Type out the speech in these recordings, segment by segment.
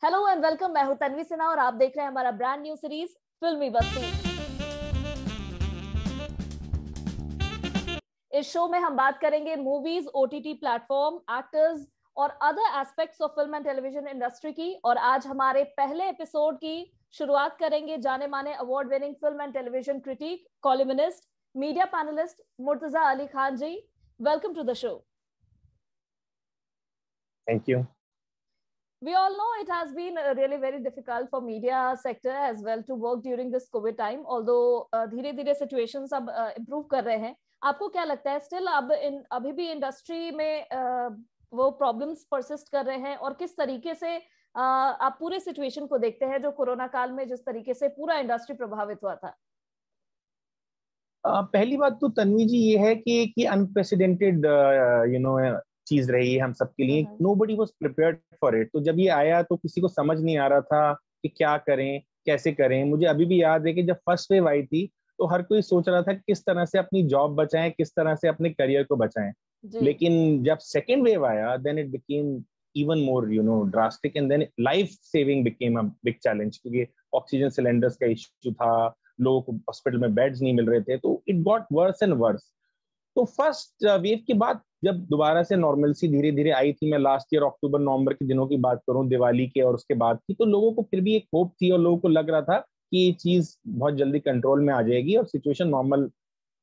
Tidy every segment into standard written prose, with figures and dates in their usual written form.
Hello and welcome. मैं हूं तन्वी सिन्हा और आप देख रहे हैं हमारा ब्रांड न्यू सीरीज फिल्मी बस्ती। इस शो में हम बात करेंगे मूवीज, ओटीटी प्लेटफॉर्म, एक्टर्स और other aspects of film and television industry की। और आज हमारे पहले एपिसोड की शुरुआत करेंगे जाने माने award winning film and television critic, columnist, media panelist Murtaza Ali Khan ji. Welcome to the show. Thank you. We all know it has been really very difficult for media sector as well to work during this COVID time. Although धीरे धीरे situations अब improve कर रहे हैं, आपको क्या लगता है still अब अभी भी इंडस्ट्री में वो प्रॉब्लम्स परसिस्ट कर रहे हैं? और किस तरीके से आप पूरे सिचुएशन को देखते हैं जो कोरोना काल में जिस तरीके से पूरा इंडस्ट्री प्रभावित हुआ था? पहली बात तो तन्वी जी ये है कि अनप्रेसिडेंटेड चीज रही है हम सबके लिए। Nobody was prepared for it. तो जब ये आया तो किसी को समझ नहीं आ रहा था कि क्या करें, कैसे करें। मुझे अभी भी याद है कि जब फर्स्ट वेव आई थी तो हर कोई सोच रहा था कि किस तरह से अपनी जॉब बचाएं, किस तरह से अपने करियर को बचाएं। लेकिन जब सेकेंड वेव आया then it became even more drastic and then life saving became a big challenge, क्योंकि ऑक्सीजन सिलेंडर्स का इश्यू था, लोगों को हॉस्पिटल में बेड्स नहीं मिल रहे थे। तो it got worse and worse. तो फर्स्ट वेव के बाद जब दोबारा से नॉर्मलसी धीरे धीरे आई थी, मैं लास्ट ईयर अक्टूबर नवंबर के दिनों की बात करूं, दिवाली के और उसके बाद की, तो लोगों को फिर भी एक होप थी और लोगों को लग रहा था कि ये चीज बहुत जल्दी कंट्रोल में आ जाएगी और सिचुएशन नॉर्मल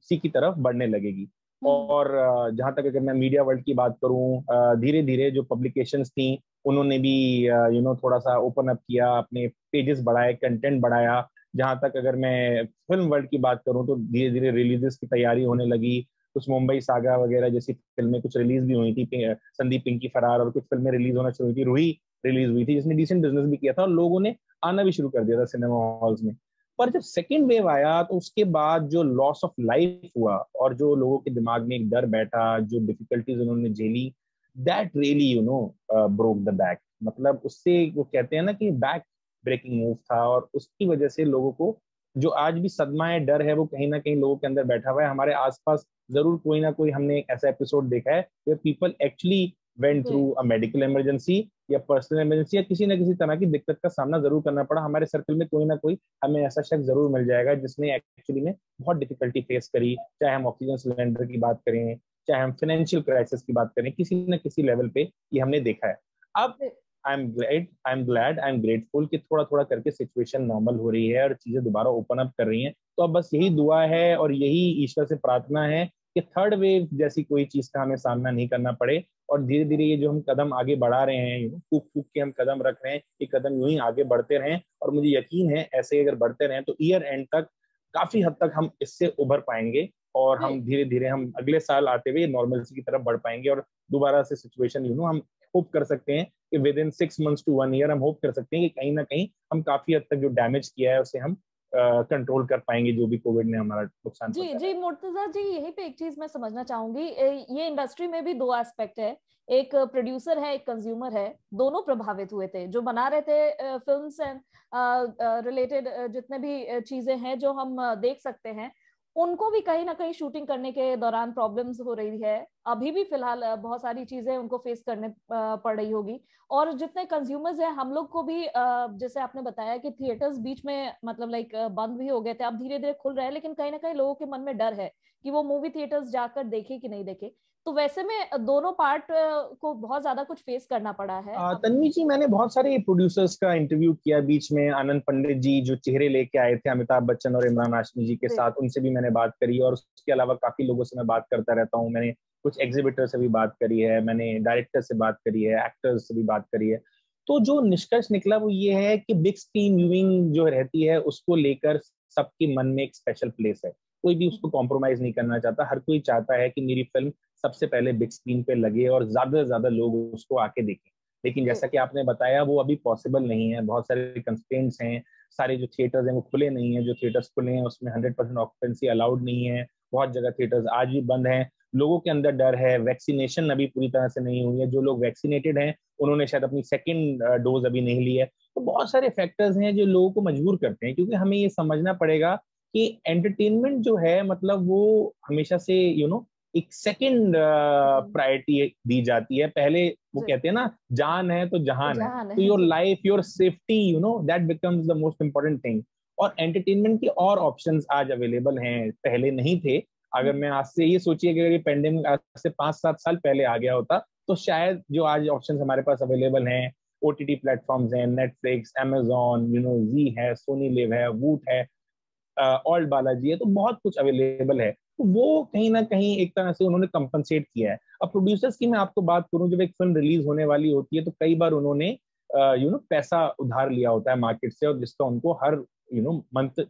सी की तरफ बढ़ने लगेगी। और जहां तक अगर मैं मीडिया वर्ल्ड की बात करूं, धीरे धीरे जो पब्लिकेशंस थी उन्होंने भी थोड़ा सा ओपन अप किया, अपने पेजेस बढ़ाए, कंटेंट बढ़ाया। जहां तक अगर मैं फिल्म वर्ल्ड की बात करूं तो धीरे धीरे रिलीजेस की तैयारी होने लगी। कुछ मुंबई सागा वगैरह जैसी फिल्में कुछ रिलीज भी हुई थी, संदीप पिंकी फरार, और कुछ फिल्में रिलीज होना शुरू हुई थी। रूही रिलीज हुई थी जिसने डिसेंट बिजनेस भी किया था और लोगों ने आना भी शुरू कर दिया था सिनेमा हॉल्स में। पर जब सेकेंड वेव आया तो उसके बाद जो लॉस ऑफ लाइफ हुआ और जो लोगों के दिमाग में एक डर बैठा, जो डिफिकल्टीज उन्होंने झेली, that really broke the back. मतलब उससे वो कहते हैं ना कि बैक ब्रेकिंग मूव था। और उसकी वजह से लोगों को जो आज भी सदमा है, डर है, वो कहीं ना कहीं लोगों के अंदर बैठा हुआ है। हमारे आसपास जरूर कोई ना कोई हमने एक ऐसा एपिसोड देखा है where people actually went through a medical emergency या पर्सनल इमरजेंसी या किसी न किसी तरह की दिक्कत का सामना जरूर करना पड़ा। हमारे सर्कल में कोई ना कोई हमें ऐसा शख्स जरूर मिल जाएगा जिसने एक्चुअली में बहुत डिफिकल्टी फेस करी, चाहे हम ऑक्सीजन सिलेंडर की बात करें, चाहे हम फाइनेंशियल क्राइसिस की बात करें, किसी न किसी लेवल पे ये हमने देखा है। अब आई एम ग्रेटफुल कि थोड़ा थोड़ा करके सिचुएशन नॉर्मल हो रही है और चीजें दोबारा ओपन अप कर रही हैं। तो अब बस यही दुआ है और यही ईश्वर से प्रार्थना है कि थर्ड वेव जैसी कोई चीज का हमें सामना नहीं करना पड़े। और धीरे धीरे ये जो हम कदम आगे बढ़ा रहे हैं, फूक फूक के हम कदम रख रहे हैं, ये कदम यूं ही आगे बढ़ते रहें। और मुझे यकीन है ऐसे अगर बढ़ते रहें तो ईयर एंड तक काफी हद तक हम इससे उभर पाएंगे और हम धीरे धीरे हम अगले साल आते हुए नॉर्मलसी की तरफ बढ़ पाएंगे। और दोबारा से सिचुएशन हम होप कर सकते हैं कि with in 6 months to 1 year हम होप कर सकते हैं कि कहीं ना कहीं हम काफी हद तक जो डैमेज किया है उसे हम कंट्रोल कर पाएंगे, जो भी कोविड ने हमारा नुकसान जी जी मुर्तजा जी, यहीं पे एक चीज मैं समझना चाहूंगी। ये इंडस्ट्री में भी दो एस्पेक्ट है, एक प्रोड्यूसर है, एक कंज्यूमर है। दोनों प्रभावित हुए थे। जो बना रहे थे फिल्म्स एंड रिलेटेड जितने भी चीजें हैं जो हम देख सकते हैं, उनको भी कहीं ना कहीं शूटिंग करने के दौरान प्रॉब्लम्स हो रही है। अभी भी फिलहाल बहुत सारी चीजें उनको फेस करने पड़ रही होगी। और जितने कंज्यूमर्स हैं, हम लोग को भी जैसे आपने बताया कि थिएटर्स बीच में मतलब लाइक बंद भी हो गए थे, अब धीरे धीरे खुल रहे हैं, लेकिन कहीं ना कहीं लोगों के मन में डर है कि वो मूवी थिएटर्स जाकर देखे कि नहीं देखे। तो वैसे में दोनों पार्ट को बहुत ज्यादा कुछ फेस करना पड़ा है। तन्वी जी, मैंने बहुत सारे प्रोड्यूसर्स का इंटरव्यू किया बीच में। आनंद पंडित जी जो चेहरे लेके आए थे अमिताभ बच्चन और इमरान हाशमी जी के साथ, उनसे भी मैंने बात करी। और उसके अलावा काफी लोगों से मैं बात करता रहता हूँ। मैंने कुछ एग्जीबिटर से भी बात करी है, मैंने डायरेक्टर से बात करी है, एक्टर्स से भी बात करी है। तो जो निष्कर्ष निकला वो ये है कि बिग स्क्रीन व्यूइंग जो रहती है उसको लेकर सबके मन में एक स्पेशल प्लेस है। कोई भी उसको कॉम्प्रोमाइज नहीं करना चाहता। हर कोई चाहता है कि मेरी फिल्म सबसे पहले बिग स्क्रीन पे लगे और ज्यादा से ज्यादा लोग उसको आके देखें। लेकिन जैसा कि आपने बताया वो अभी पॉसिबल नहीं है, बहुत सारे कंस्ट्रेंट्स हैं। सारे जो थिएटर्स हैं वो खुले नहीं है, जो थिएटर्स खुले हैं उसमें 100% ऑक्यूपेंसी अलाउड नहीं है। बहुत जगह थिएटर्स आज भी बंद हैं। लोगों के अंदर डर है, वैक्सीनेशन अभी पूरी तरह से नहीं हुई है। जो लोग वैक्सीनेटेड हैं उन्होंने शायद अपनी सेकेंड डोज अभी नहीं ली है। तो बहुत सारे फैक्टर्स हैं जो लोगों को मजबूर करते हैं, क्योंकि हमें ये समझना पड़ेगा कि एंटरटेनमेंट जो है मतलब वो हमेशा से एक सेकंड प्रायोरिटी दी जाती है। पहले वो कहते हैं ना, जान है तो जहान है, तो है your life, your safety, you know, that becomes the most important thing. और एंटरटेनमेंट के और ऑप्शंस आज अवेलेबल हैं, पहले नहीं थे। अगर मैं आज से ये सोचिए कि अगर ये पेंडेमिक आज से 5-7 साल पहले आ गया होता, तो शायद जो आज ऑप्शंस हमारे पास अवेलेबल हैं, ओटीटी प्लेटफॉर्म्स हैं, नेटफ्लिक्स, अमेजॉन, यू नो, जी है, सोनी लिव है, वूट है, ऑल्ड बालाजी है, तो बहुत कुछ अवेलेबल है। तो वो कहीं ना कहीं एक तरह से उन्होंने कंपनसेट किया है। अब प्रोड्यूसर्स की मैं आपको बात करूं, जब एक फिल्म रिलीज होने वाली होती है तो कई बार उन्होंने यू नो पैसा उधार लिया होता है मार्केट से, और जिसका उनको हर यू नो मंथ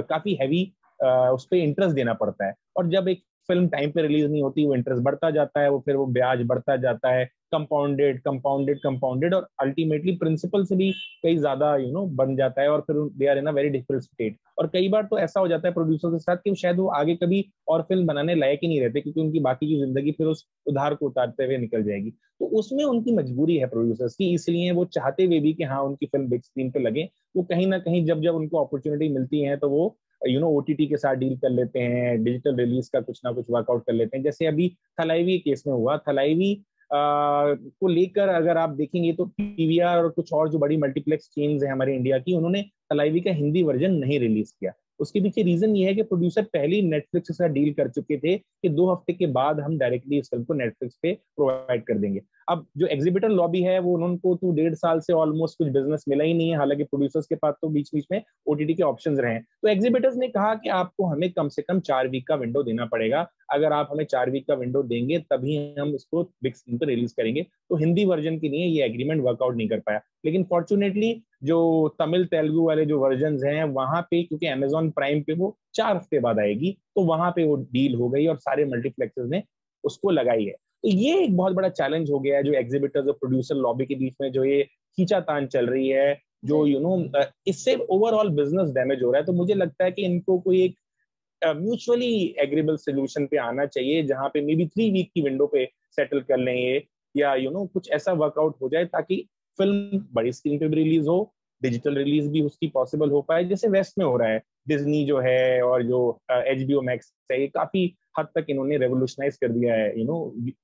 काफी हैवी उस पर इंटरेस्ट देना पड़ता है। और जब एक फिल्म टाइम पे रिलीज नहीं होती, वो इंटरेस्ट बढ़ता जाता है, वो फिर वो ब्याज बढ़ता जाता है, कंपाउंडेड कंपाउंडेड कंपाउंडेड, और अल्टीमेटली प्रिंसिपल से भी कई ज्यादा यू नो बन जाता है, और फिर they are in a very difficult state. और कई बार तो ऐसा हो जाता है प्रोड्यूसर के साथ कि शायद वो आगे कभी और फिल्म बनाने लायक ही नहीं रहते, क्योंकि उनकी बाकी की जिंदगी फिर उस उधार को उतारते हुए निकल जाएगी। तो उसमें उनकी मजबूरी है प्रोड्यूसर्स की, इसलिए वो चाहते हुए भी कि हाँ उनकी फिल्म बिग स्क्रीन पे लगे, वो कहीं ना कहीं जब जब उनको अपॉर्चुनिटी मिलती है तो वो यू नो ओटीटी के साथ डील कर लेते हैं, डिजिटल रिलीज का कुछ ना कुछ वर्कआउट कर लेते हैं। जैसे अभी थलाइवी केस में हुआ, थलाइवी को लेकर अगर आप देखेंगे तो पीवीआर और कुछ और जो बड़ी मल्टीप्लेक्स चेन्स है हमारे इंडिया की, उन्होंने थलाइवी का हिंदी वर्जन नहीं रिलीज किया। उसके पीछे रीजन ये है कि प्रोड्यूसर पहले ही नेटफ्लिक्स के साथ डील कर चुके थे कि 2 हफ्ते के बाद हम डायरेक्टली इस फिल्म को नेटफ्लिक्स पे प्रोवाइड कर देंगे। अब जो एग्जीबिटर लॉबी है वो उनको तो 1.5 साल से ऑलमोस्ट कुछ बिजनेस मिला ही नहीं है, हालांकि प्रोड्यूसर्स के पास तो बीच बीच में ओटीटी के ऑप्शंस रहे। तो एग्जीबिटर्स ने कहा कि आपको हमें कम से कम 4 वीक का विंडो देना पड़ेगा, अगर आप हमें 4 वीक का विंडो देंगे तभी हम इसको बिग स्क्रीन पर रिलीज करेंगे। तो हिंदी वर्जन के लिए ये एग्रीमेंट वर्कआउट नहीं कर पाया। लेकिन फॉर्चुनेटली जो तमिल तेलुगु वाले जो वर्जन हैं वहां पे, क्योंकि अमेजॉन प्राइम पे वो 4 हफ्ते बाद आएगी, तो वहां पे वो डील हो गई और सारे मल्टीप्लेक्सेस ने उसको लगाई है। तो ये एक बहुत बड़ा चैलेंज हो गया है जो एग्जीबिटर्स और प्रोड्यूसर लॉबी के बीच में जो ये खींचातान चल रही है, जो यू नो इससे ओवरऑल बिजनेस डैमेज हो रहा है। तो मुझे लगता है कि इनको कोई एक म्यूचुअली एग्रीबल सोल्यूशन पे आना चाहिए, जहां पे मे बी 3 वीक की विंडो पे सेटल कर लें ये, या यू नो कुछ ऐसा वर्कआउट हो जाए ताकि फिल्म बड़ी स्क्रीन पे भी रिलीज हो, डिजिटल रिलीज भी उसकी पॉसिबल हो पाए, जैसे वेस्ट में हो रहा है। डिज्नी जो है और जो HBO मैक्स है, ये काफी हद तक इन्होंने रेवोल्यूशनाइज कर दिया है you know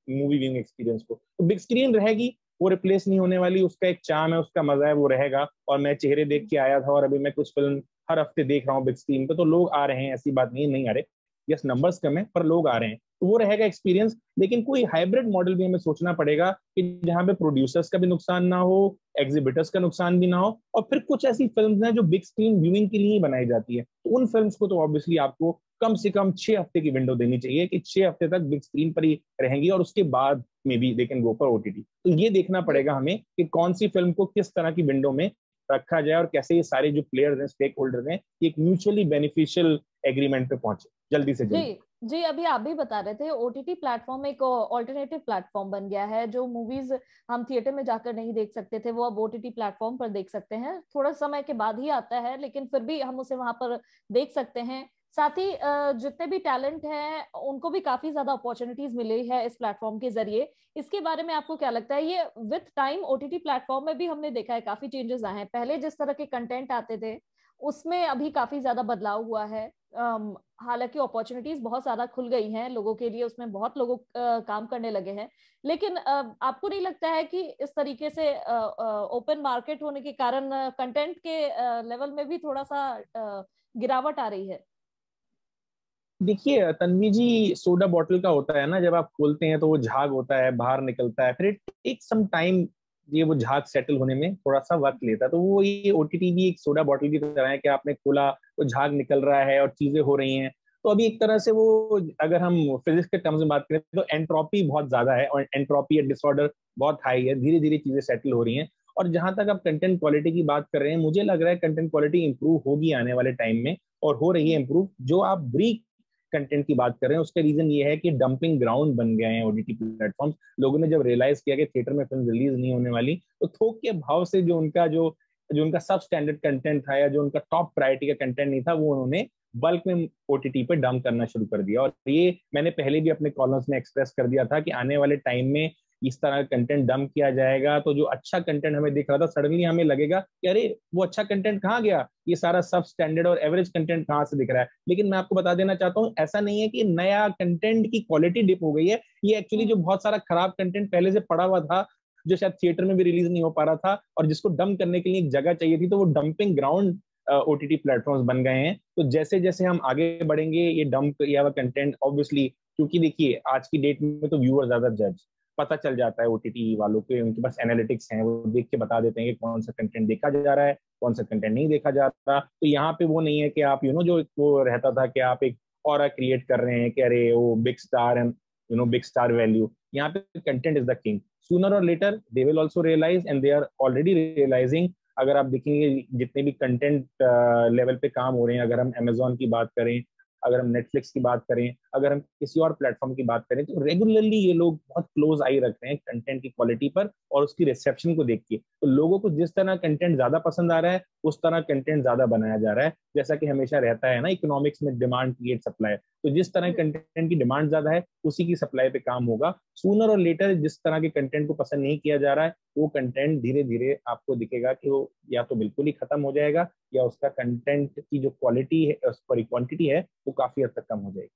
movie viewing experience को। तो बिग स्क्रीन रहेगी, वो रिप्लेस नहीं होने वाली, उसका एक चार्म है, उसका मजा है, वो रहेगा। और मैं चेहरे देख के आया था, और अभी मैं कुछ फिल्म हर हफ्ते देख रहा हूँ बिग स्क्रीन पे, तो लोग आ रहे हैं, ऐसी बात नहीं है नहीं आ रहे, यस नंबर्स कम है पर लोग आ रहे हैं, तो वो रहेगा एक्सपीरियंस। लेकिन कोई हाइब्रिड मॉडल भी हमें सोचना पड़ेगा कि जहां पे प्रोड्यूसर्स का भी नुकसान ना हो, एग्जीबिटर्स का नुकसान भी ना हो, और फिर कुछ ऐसी फिल्म्स हैं जो बिग स्क्रीन व्यूइंग के लिए ही बनाई जाती है, तो उन फिल्म्स को तो ऑब्वियसली आपको कम से कम 6 हफ्ते की विंडो देनी चाहिए कि 6 हफ्ते तक बिग स्क्रीन पर ही रहेंगी, और उसके बाद may be they can go for OTT. तो ये देखना पड़ेगा हमें कि कौन सी फिल्म को किस तरह की विंडो में रखा जाए, और कैसे ये सारे जो प्लेयर्स हैं, स्टेक होल्डर्स हैं, एक म्यूचुअली बेनिफिशियल एग्रीमेंट पे पहुंचे जल्दी से जल्दी। जी जी, अभी आप भी बता रहे थे ओटीटी प्लेटफॉर्म एक ऑल्टरनेटिव प्लेटफॉर्म बन गया है। जो मूवीज हम थिएटर में जाकर नहीं देख सकते थे वो अब ओटीटी प्लेटफॉर्म पर देख सकते हैं। थोड़ा समय के बाद ही आता है लेकिन फिर भी हम उसे वहां पर देख सकते हैं। साथ ही जितने भी टैलेंट हैं उनको भी काफी ज्यादा अपॉर्चुनिटीज मिली है इस प्लेटफॉर्म के जरिए। इसके बारे में आपको क्या लगता है? ये विथ टाइम ओटीटी प्लेटफॉर्म में भी हमने देखा है काफी चेंजेस आए हैं। पहले जिस तरह के कंटेंट आते थे उसमें अभी काफी ज्यादा बदलाव हुआ है। हालांकि अपॉर्चुनिटीज बहुत ज्यादा खुल गई हैं लोगों के लिए, उसमें बहुत लोग काम करने लगे हैं। लेकिन आपको नहीं लगता है कि इस तरीके से ओपन मार्केट होने के कारण कंटेंट के लेवल में भी थोड़ा सा गिरावट आ रही है? देखिए तन्वी जी, सोडा बॉटल का होता है ना, जब आप खोलते हैं तो वो झाग होता है, बाहर निकलता है, फिर इट टेक सम टाइम ये वो झाग सेटल होने में थोड़ा सा वक्त लेता है। तो वो ये ओटीटी भी एक सोडा बॉटल की तरह है कि आपने खोला तो झाग निकल रहा है और चीजें हो रही हैं। तो अभी एक तरह से वो, अगर हम फिजिक्स के टर्म्स में बात करें तो एंट्रोपी बहुत ज्यादा है, और एंट्रोपी या डिसऑर्डर बहुत हाई है, धीरे धीरे चीजें सेटल हो रही हैं। और जहां तक आप कंटेंट क्वालिटी की बात कर रहे हैं, मुझे लग रहा है कंटेंट क्वालिटी इंप्रूव होगी आने वाले टाइम में, और हो रही है इंप्रूव। जो आप ब्री कंटेंट की बात कर रहे हैं उसका रीजन ये है कि डंपिंग ग्राउंड बन गए हैं ओटीटी प्लेटफॉर्म्स। लोगों ने जब रियलाइज किया कि थिएटर में फिल्म रिलीज नहीं होने वाली, तो थोक के भाव से जो उनका सब स्टैंडर्ड कंटेंट था, या जो उनका टॉप प्रायोरिटी का कंटेंट नहीं था, वो उन्होंने बल्क में ओटीटी पे डंप करना शुरू कर दिया। और ये मैंने पहले भी अपने कॉलम्स में एक्सप्रेस कर दिया था कि आने वाले टाइम में इस तरह का कंटेंट डंप किया जाएगा, तो जो अच्छा कंटेंट हमें दिख रहा था सडनली हमें लगेगा कि अरे वो अच्छा कंटेंट कहाँ गया, ये सारा सब स्टैंडर्ड और एवरेज कंटेंट कहाँ से दिख रहा है। लेकिन मैं आपको बता देना चाहता हूँ, ऐसा नहीं है कि नया कंटेंट की क्वालिटी डिप हो गई है, ये एक्चुअली जो बहुत सारा खराब कंटेंट पहले से पड़ा हुआ था जो शायद थिएटर में भी रिलीज नहीं हो पा रहा था, और जिसको डंप करने के लिए एक जगह चाहिए थी, तो वो डंपिंग ग्राउंड ओटीटी प्लेटफॉर्म्स बन गए हैं। तो जैसे जैसे हम आगे बढ़ेंगे, ये डंप या कंटेंट ऑब्वियसली, क्योंकि देखिए आज की डेट में तो व्यूअर ज्यादा जज, पता चल जाता है ओटीटी वालों के, उनके पास एनालिटिक्स हैं, वो देख के बता देते हैं कि कौन सा कंटेंट देखा जा रहा है, कौन सा कंटेंट नहीं देखा जा रहा। तो यहाँ पे वो नहीं है कि आप जो वो रहता था कि आप एक ऑरा क्रिएट कर रहे हैं कि अरे वो big star and big star value. यहाँ पे content is the king. Sooner और later they will also realize, and they are already realizing. अगर आप देखेंगे जितने भी कंटेंट लेवल पे काम हो रहे हैं, अगर हम अमेजोन की बात करें, अगर हम नेटफ्लिक्स की बात करें, अगर हम किसी और प्लेटफॉर्म की बात करें, तो रेगुलरली ये लोग बहुत क्लोज आई रख रहे हैं कंटेंट की क्वालिटी पर और उसकी रिसेप्शन को देख के। तो लोगों को जिस तरह कंटेंट ज्यादा पसंद आ रहा है, उस तरह कंटेंट ज्यादा बनाया जा रहा है। जैसा कि हमेशा रहता है ना इकोनॉमिक्स में, डिमांड क्रिएट सप्लाई। तो जिस तरह कंटेंट की डिमांड ज्यादा है, उसी की सप्लाई पे काम होगा। सूनर और लेटर जिस तरह के कंटेंट को पसंद नहीं किया जा रहा है, वो कंटेंट धीरे धीरे आपको दिखेगा कि वो या तो बिल्कुल ही खत्म हो जाएगा, या उसका कंटेंट की जो क्वालिटी है, सॉरी क्वांटिटी है, वो काफी हद तक कम हो जाएगी।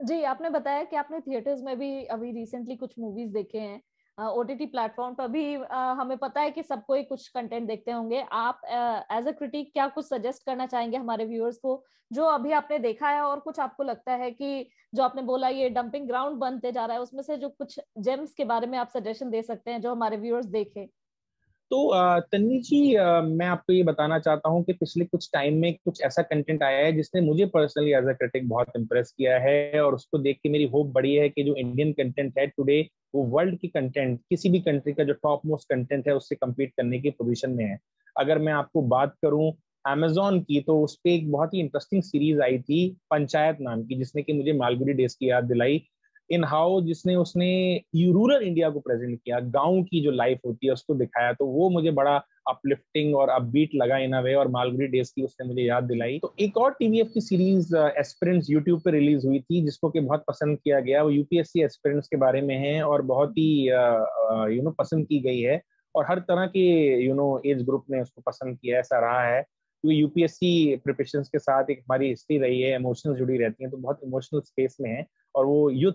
जी, आपने बताया कि आपने थिएटर्स में भी अभी रिसेंटली कुछ मूवीज देखे हैं, ओटीटी प्लेटफॉर्म पर भी हमें पता है कि सबको ही कुछ कंटेंट देखते होंगे। आप एज अ क्रिटिक क्या कुछ सजेस्ट करना चाहेंगे हमारे व्यूअर्स को, जो अभी आपने देखा है और कुछ आपको लगता है कि जो आपने बोला ये डंपिंग ग्राउंड बनते जा रहा है, उसमें से जो कुछ जेम्स के बारे में आप सजेशन दे सकते हैं जो हमारे व्यूअर्स देखें? तो तन्वी जी, मैं आपको ये बताना चाहता हूँ कि पिछले कुछ टाइम में कुछ ऐसा कंटेंट आया है जिसने मुझे पर्सनली एज अ क्रिटिक बहुत इम्प्रेस किया है, और उसको देख के मेरी होप बढ़ी है कि जो इंडियन कंटेंट है टुडे, वो वर्ल्ड की कंटेंट, किसी भी कंट्री का जो टॉप मोस्ट कंटेंट है, उससे कम्पीट करने की पोजीशन में है। अगर मैं आपको बात करूं अमेजोन की, तो उस पर एक बहुत ही इंटरेस्टिंग सीरीज आई थी पंचायत नाम की, जिसने कि मुझे मालगुडी डेज की याद दिलाई। इन हाउ जिसने उसने रूरल इंडिया को प्रेजेंट किया, गांव की जो लाइफ होती है उसको दिखाया, तो वो मुझे बड़ा अपलिफ्टिंग और अपबीट लगा इन अ वे, और मालगुडी डेज की उसने मुझे याद दिलाई। तो एक और टीवीएफ की सीरीज एस्पिरेंट्स यूट्यूब पे रिलीज हुई थी, जिसको कि बहुत पसंद किया गया। वो यूपीएससी एस्पिरेंट्स के बारे में है, और बहुत ही पसंद की गई है, और हर तरह के एज ग्रुप ने उसको पसंद किया, ऐसा रहा है। क्योंकि यूपीएससी प्रिपरेशन के साथ एक हमारी हिस्ट्री रही है, इमोशंस जुड़ी रहती हैं, तो बहुत इमोशनल स्पेस में है। और वो यूथ,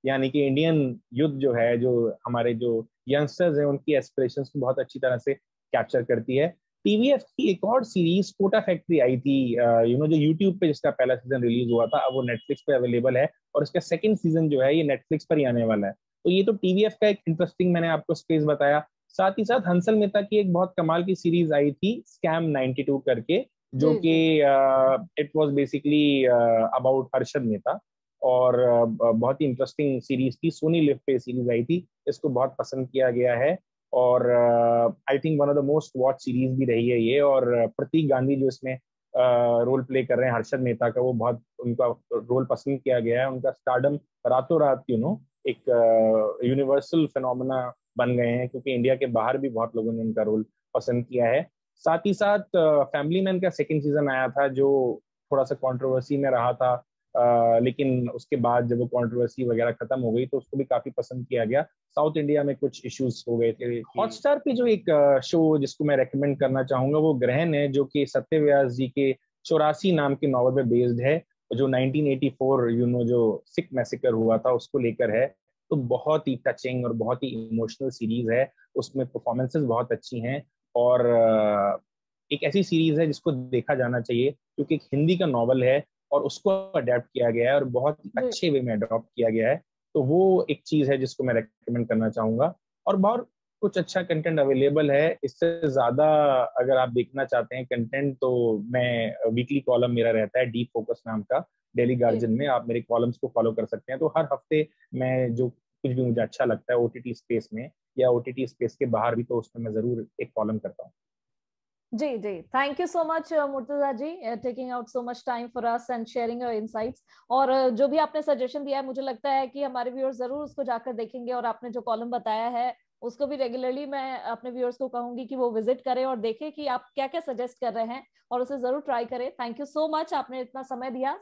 यानी कि इंडियन यूथ जो है, जो हमारे जो यंगस्टर्स हैं, उनकी एस्पिरेशंस को बहुत अच्छी तरह से कैप्चर करती है। टीवीएफ की एक और सीरीज कोटा फैक्ट्री आई थी, जो यूट्यूब पे जिसका पहला सीजन रिलीज हुआ था, अब वो नेटफ्लिक्स पे अवेलेबल है, और इसका सेकंड सीजन जो है ये नेटफ्लिक्स पर ही आने वाला है। तो ये तो टीवीएफ का एक इंटरेस्टिंग मैंने आपको स्पेस बताया। साथ ही साथ हंसल मेहता की एक बहुत कमाल की सीरीज आई थी स्कैम 92 करके, जो जी कि जी। It was basically about Harshad Mehta, और बहुत ही इंटरेस्टिंग सीरीज थी। सोनी लिव पे सीरीज आई थी, इसको बहुत पसंद किया गया है, और I think one of the most watch series भी रही है ये। और प्रतीक गांधी जो इसमें रोल प्ले कर रहे हैं हर्षद मेहता का, वो बहुत, उनका रोल पसंद किया गया है। उनका स्टारडम रातों रात एक यूनिवर्सल फिनोमेना बन गए हैं, क्योंकि इंडिया के बाहर भी बहुत लोगों ने उनका रोल पसंद किया है। साथ ही साथ फैमिली मैन का सेकंड सीजन आया था, जो थोड़ा सा कंट्रोवर्सी में रहा था, लेकिन उसके बाद जब वो कंट्रोवर्सी वगैरह खत्म हो गई, तो उसको भी काफी पसंद किया गया। साउथ इंडिया में कुछ इश्यूज हो गए थे। हॉटस्टार पे जो एक शो जिसको मैं रेकमेंड करना चाहूंगा, वो ग्रहण है, जो कि सत्य व्यास जी के 84 नाम के नॉवल पे बेस्ड है, जो 1984 जो सिख मैसेकर हुआ था उसको लेकर है। तो बहुत ही टचिंग और बहुत ही इमोशनल सीरीज है, उसमें परफॉर्मेंसेस बहुत अच्छी हैं, और एक ऐसी सीरीज है जिसको देखा जाना चाहिए, क्योंकि एक हिंदी का नॉवल है और उसको अडेप्ट किया गया है, और बहुत अच्छे वे में अडॉप्ट किया गया है। तो वो एक चीज है जिसको मैं रेकमेंड करना चाहूंगा। और बहुत कुछ अच्छा कंटेंट अवेलेबल है। इससे ज्यादा अगर आप देखना चाहते हैं कंटेंट, तो मैं वीकली कॉलम मेरा रहता है डीप फोकस नाम का, डेली गार्जियन में। आप मेरे कॉलम्स को फॉलो कर सकते हैं। तो हर हफ्ते मैं जो कुछ भी मुझे अच्छा लगता है ओटीटी स्पेस में या ओटीटी स्पेस के बाहर भी, तो उसमें मैं जरूर एक कॉलम करता हूँ। जी जी, thank you so much Murtaza ji, taking out so much time for us and sharing your insights. और जो भी आपने सजेशन दिया है, मुझे लगता है कि हमारे व्यूअर्स जरूर उसको जाकर देखेंगे, और आपने जो कॉलम बताया है उसको भी रेगुलरली मैं अपने व्यूअर्स को कहूंगी कि वो विजिट करें और देखें कि आप क्या क्या सजेस्ट कर रहे हैं, और उसे जरूर ट्राई करें। थैंक यू सो मच, आपने इतना समय दिया।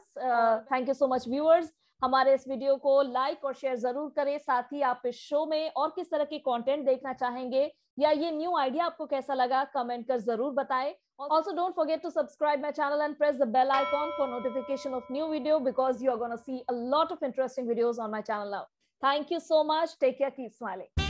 Thank you so much viewers. हमारे इस वीडियो को लाइक और शेयर जरूर करें। साथ ही आप इस शो में और किस तरह के कंटेंट देखना चाहेंगे, या ये न्यू आइडिया आपको कैसा लगा, कमेंट कर जरूर बताएं। Also, don't forget to subscribe my channel and press the bell icon for notification of new video, because you are going to see a lot of interesting videos on my channel now. Thank you so much. Take care. Keep smiling.